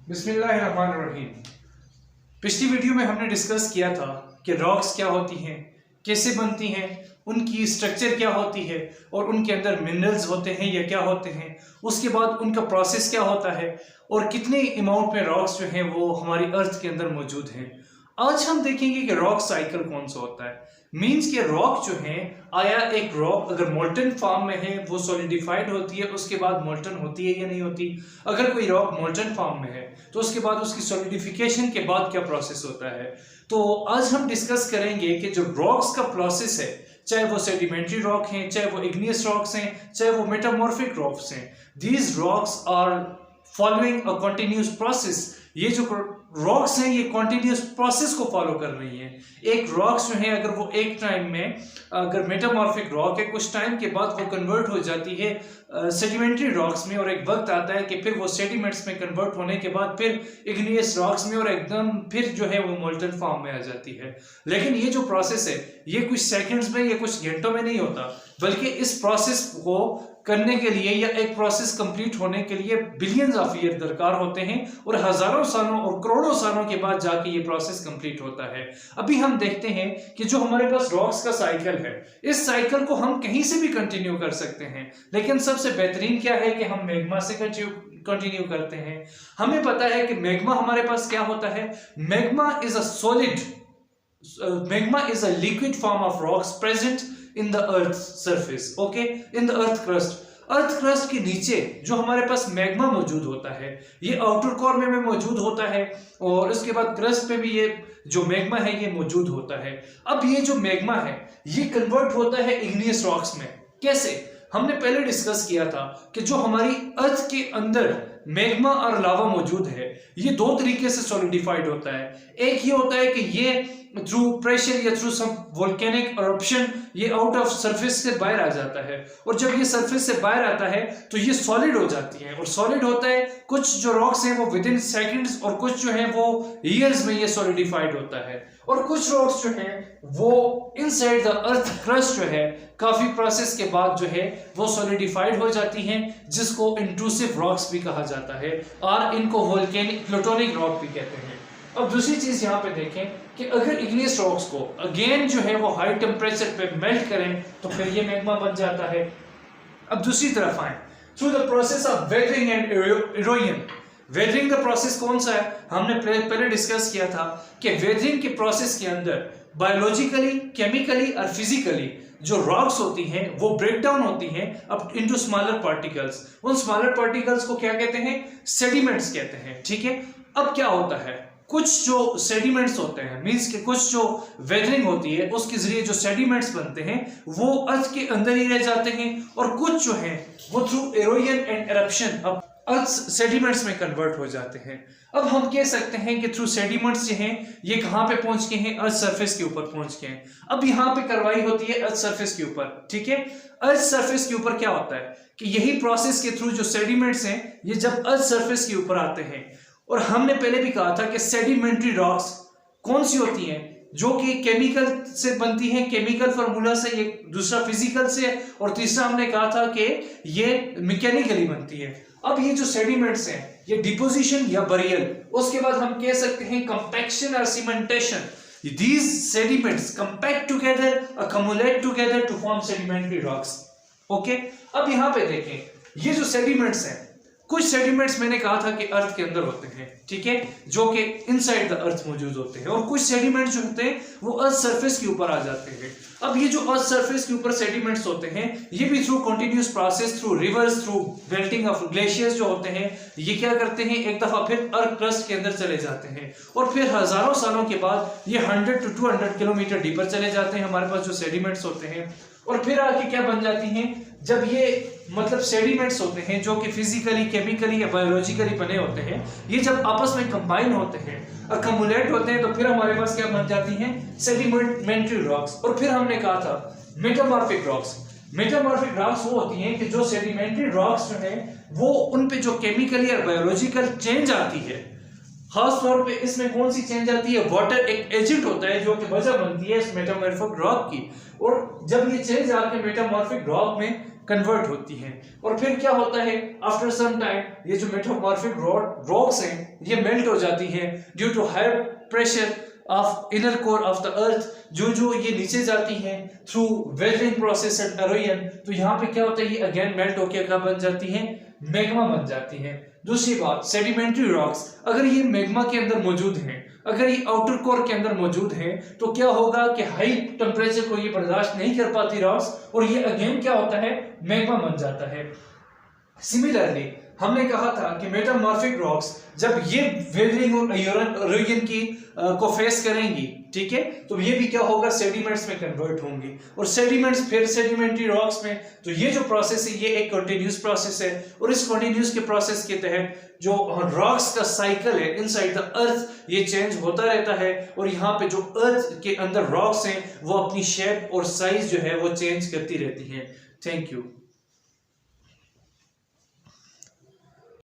बिस्मिल्लाहिर्रहमानिर्रहीम। पिछली वीडियो में हमने डिस्कस किया था कि रॉक्स क्या होती हैं, कैसे बनती हैं, उनकी स्ट्रक्चर क्या होती है और उनके अंदर मिनरल्स होते हैं या क्या होते हैं, उसके बाद उनका प्रोसेस क्या होता है और कितने अमाउंट में रॉक्स जो हैं वो हमारी अर्थ के अंदर मौजूद हैं। आज हम देखेंगे कि रॉक साइकिल कौन सा होता है। मींस के रॉक जो है, आया एक रॉक अगर मोल्टन फॉर्म में है वो सॉलिडिफाइड होती है, उसके बाद मोल्टन होती है या नहीं होती। अगर कोई रॉक मोल्टन फॉर्म में है तो उसके बाद उसकी सॉलिडिफिकेशन के बाद क्या प्रोसेस होता है। तो आज हम डिस्कस करेंगे कि जो रॉक्स का प्रोसेस है, चाहे वो सेडिमेंट्री रॉक हैं, चाहे वो इग्नियस रॉक्स हैं, चाहे वो मेटामॉर्फिक रॉक्स हैं, these rocks are following a continuous process. ये जो रॉक्स हैं ये कॉन्टिन्यूस प्रोसेस को फॉलो कर रही हैं। एक रॉक्स जो है अगर वो एक टाइम में, अगर मेटामॉर्फिक रॉक है, कुछ टाइम के बाद वो कन्वर्ट हो जाती है सेडिमेंट्री रॉक्स में, और एक वक्त आता है कि फिर वो सेडिमेंट्स में कन्वर्ट होने के बाद फिर इग्नियस रॉक्स में, और एकदम फिर जो है वो मोल्टन फॉर्म में आ जाती है। लेकिन ये जो प्रोसेस है ये कुछ सेकंड्स में या कुछ घंटों में नहीं होता, बल्कि इस प्रोसेस को करने के लिए या एक प्रोसेस कंप्लीट होने के लिए बिलियंस ऑफ ईयर दरकार होते हैं, और हजारों सालों और करोड़ों सालों के बाद जाके ये प्रोसेस कंप्लीट होता है। अभी हम देखते हैं कि जो हमारे पास रॉक्स का साइकिल है, इस साइकिल को हम कहीं से भी कंटिन्यू कर सकते हैं, लेकिन सबसे बेहतरीन क्या है कि हम मैग्मा से कंटिन्यू करते हैं। हमें पता है कि मैग्मा हमारे पास क्या होता है। Magma is a solid, magma is a liquid form of rocks present in the earth surface, okay, in the earth crust. Earth crust के नीचे जो हमारे पास मैग्मा मौजूद होता है, ये आउटर कोर में मौजूद होता है, और उसके बाद क्रस्ट पे भी ये जो मैग्मा है ये मौजूद होता है। अब ये जो मैग्मा है ये कन्वर्ट होता है इग्नियस रॉक्स में। कैसे? हमने पहले डिस्कस किया था कि जो हमारी अर्थ के अंदर मैग्मा और लावा मौजूद है, ये दो तरीके से सॉलिडिफाइड होता है। एक ये होता है कि ये थ्रू प्रेशर या थ्रू सम वोल्केनिक eruption ये आउट ऑफ सरफेस से बाहर आ जाता है, और जब ये सरफेस से बाहर आता है तो ये सॉलिड हो जाती है, और सॉलिड होता है। कुछ जो रॉक्स हैं वो विद इन सेकेंड्स, और कुछ जो है वो ईयर्स में ये सॉलिडिफाइड होता है, और कुछ रॉक्स जो हैं वो इनसाइड द अर्थ क्रस्ट जो है काफी प्रोसेस के बाद जो है वो सॉलिडिफाइड हो जाती हैं, जिसको इंट्रूसिव रॉक्स भी कहा जाता है, और इनको वोल्केनिक प्लूटोनिक रॉक भी कहते हैं। अब दूसरी चीज यहाँ पे देखें कि अगर इग्नियस रॉक्स को अगेन जो है वो हाई टेम्परेचर पे मेल्ट करें तो फिर ये मैग्मा बन जाता है। अब दूसरी तरफ आए, through the process of weathering and erosion. Weathering का प्रोसेस कौन सा है? हमने पहले डिस्कस किया था कि वेदरिंग के प्रोसेस के अंदर बायोलॉजिकली, केमिकली और फिजिकली जो रॉक्स होती हैं वो ब्रेक डाउन होती हैं अब इनटू स्मॉलर पार्टिकल्स। उन स्मॉलर पार्टिकल्स को क्या कहते हैं? सेडिमेंट्स कहते हैं, ठीक है। अब क्या होता है, कुछ जो सेडिमेंट्स होते हैं, मींस के कुछ जो वेदरिंग होती है उसके जरिए जो सेडिमेंट्स बनते हैं वो अर्थ के अंदर ही रह जाते हैं, और कुछ जो है वो थ्रू एरोजन एंड एरप्शन अब अर्थ सेडिमेंट्स में कन्वर्ट हो जाते हैं। अब हम कह सकते हैं कि थ्रू सेडिमेंट्स जो हैं ये कहां पे पहुंच गए हैं? अर्थ सरफेस के ऊपर पहुंच गए हैं। अब यहां पे कार्रवाई होती है अर्थ सरफेस के ऊपर, ठीक है। अर्थ सरफेस के ऊपर क्या होता है कि यही प्रोसेस के थ्रू जो सेडिमेंट्स हैं ये जब अर्थ सरफेस के ऊपर आते हैं, और हमने पहले भी कहा था कि सेडिमेंट्री रॉक्स कौन सी होती हैं? जो कि केमिकल से बनती हैं, केमिकल फार्मूला से, एक दूसरा फिजिकल से, और तीसरा हमने कहा था कि ये मैकेनिकली बनती है। अब ये जो सेडिमेंट्स हैं ये डिपोजिशन या बरियल, उसके बाद हम कह सकते हैं कंपैक्शन और cementation. These sediments compact together, accumulate together to form sedimentary rocks. Okay, अब यहां पे देखें ये जो सेडिमेंट्स हैं, कुछ सेडिमेंट्स मैंने कहा था कि अर्थ के अंदर होते हैं, ठीक है, जो कि इनसाइड द अर्थ मौजूद होते हैं, और कुछ सेडिमेंट्स जो होते हैं वो अर्थ सरफेस के ऊपर आ जाते हैं। अब ये जो अर्थ सरफेस के ऊपर सेडिमेंट्स होते हैं ये भी through continuous process, through reverse, through melting of glaciers जो होते हैं, ये क्या करते हैं, एक दफा फिर अर्थ क्रस्ट के अंदर चले जाते हैं, और फिर हजारों सालों के बाद ये 100 to 200 किलोमीटर डीपर चले जाते हैं हमारे पास जो सेडिमेंट्स होते हैं, और फिर आके क्या बन जाती हैं, जब ये मतलब सेडिमेंट्स होते हैं जो कि फिजिकली, केमिकली या बायोलॉजिकली बने होते हैं, ये जब आपस में कंबाइन होते हैं, अकमुलेट होते हैं, तो फिर हमारे पास क्या बन जाती हैं? Sedimentary rocks. और फिर हमने कहा था मेटामॉर्फिक रॉक्स। मेटामॉर्फिक रॉक्स वो होती हैं कि जो सेडिमेंट्री रॉक्स जो है वो उन पे जो केमिकली और बायोलॉजिकल चेंज आती है, खास तौर पे इसमें कौन सी चेंज आती है? वाटर एक एजेंट होता है जो कि वजह बनती है इस मेटामॉर्फिक रॉक की, और जब ये चेंज आके मेटामॉर्फिक रॉक में कन्वर्ट होती हैं। और फिर क्या होता है, आफ्टर सम टाइम ये जो मेटामॉर्फिक रॉक्स हैं ये मेल्ट हो जाती हैं due to high pressure of inner core of the earth. जो ये नीचे जाती हैं through weathering process and erosion, तो यहाँ पे क्या होता है, ये अगेन मेल्ट होकर क्या बन जाती हैं, मैग्मा बन जाती हैं। दूसरी बात, सेडिमेंट्री रॉक्स अगर ये मैग्मा के अंदर मौजूद हैं, अगर ये आउटर कोर के अंदर मौजूद है, तो क्या होगा कि हाई टेम्परेचर को ये बर्दाश्त नहीं कर पाती रॉक्स, और ये अगेन क्या होता है, मैग्मा बन जाता है। सिमिलरली हमने कहा था कि मेटामॉर्फिक रॉक्स जब ये वेदरिंग और एरोजन की को फेस करेंगी, ठीक है, तो ये भी क्या होगा, सेडिमेंट्स में कन्वर्ट होंगी, और सेडिमेंट्स फिर सेडिमेंट्री रॉक्स में। तो ये जो प्रोसेस है ये एक कंटिन्यूस प्रोसेस है, और इस कंटिन्यूस के प्रोसेस के तहत जो रॉक्स का साइकिल है इनसाइड द अर्थ ये चेंज होता रहता है, और यहाँ पे जो अर्थ के अंदर रॉक्स हैं वो अपनी शेप और साइज जो है वो चेंज करती रहती हैं। Thank you.